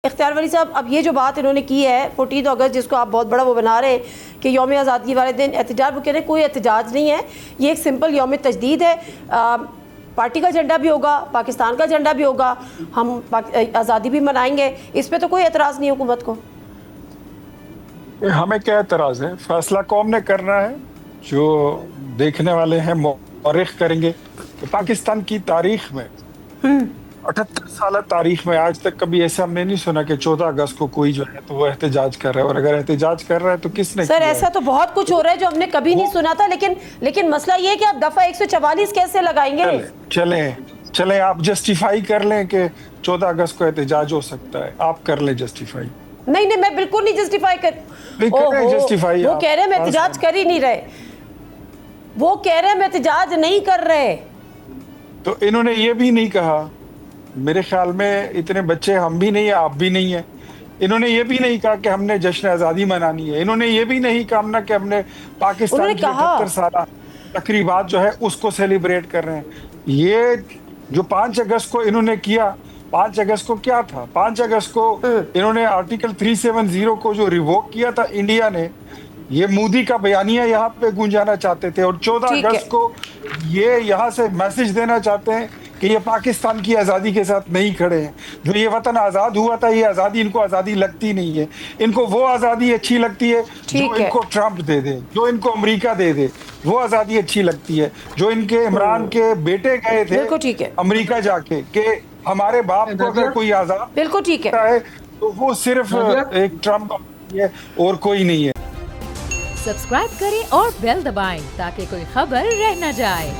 इख्तियार वली साहब, अब ये जो बात इन्होंने की है 14 अगस्त, जिसको आप बहुत बड़ा वो बना रहे हैं कि यौम आज़ादी वाले दिन एहतजाज, वो कह रहे हैं कोई एहतजाज नहीं है, ये एक सिंपल यौम तजदीद है। पार्टी का झंडा भी होगा, पाकिस्तान का झंडा भी होगा, हम आज़ादी भी मनाएंगे, इस पर तो कोई एतराज़ नहीं हुकूमत को। हमें क्या एतराज़ है? फैसला कौम ने करना है, जो देखने वाले हैं मौरिख करेंगे। तो पाकिस्तान की तारीख में 78 साल तारीख में आज तक कभी ऐसा हमने नहीं सुना कि 14 अगस्त को कोई जो है तो वो एहतजाज कर रहा है। और अगर एहतजाज कर रहा है तो किसने सर किया ऐसा है? तो बहुत कुछ हो रहा है जो हमने कभी नहीं सुना था, लेकिन मसला ये है कि आप दफा 144 कैसे लगाएंगे? चले आप जस्टिफाई कर लें कि 14 अगस्त को एहतजाज हो सकता है, आप कर लें जस्टिफाई। नहीं, मैं बिल्कुल नहीं जस्टिफाई कर जस्टिफाई वो कह रहे हैं मैं एहतजाज कर ही नहीं रहे, वो कह रहे हैं मैं एहतजाज नहीं कर रहे। तो इन्होंने ये भी नहीं कहा, मेरे ख्याल में इतने बच्चे हम भी नहीं है, आप भी नहीं है। इन्होंने ये भी नहीं कहा कि हमने जश्न आज़ादी मनानी है। इन्होंने ये भी नहीं कहा ना कि हमने पाकिस्तान की 78 साल तकरीबात जो है उसको सेलिब्रेट कर रहे हैं। ये जो 5 अगस्त को इन्होंने किया, 5 अगस्त को क्या था? 5 अगस्त को इन्होंने आर्टिकल 370 को जो रिवोक किया था इंडिया ने, ये मोदी का बयानिया यहाँ पे गूंजाना चाहते थे। और 14 अगस्त को ये यहाँ से मैसेज देना चाहते हैं कि ये पाकिस्तान की आज़ादी के साथ नहीं खड़े हैं। जो ये वतन आज़ाद हुआ था, ये आज़ादी इनको आज़ादी लगती नहीं है। इनको वो आज़ादी अच्छी लगती है जो इनको ट्रंप दे दे, जो इनको अमेरिका दे दे, वो आज़ादी अच्छी लगती है। जो इनके इमरान के बेटे गए थे अमेरिका जाके कि हमारे बाप को अगर कोई आज़ाद बिल्कुल ठीक है तो वो सिर्फ एक ट्रंप है और कोई नहीं है। सब्सक्राइब करें और बेल दबाएं ताकि कोई खबर रह न जाए।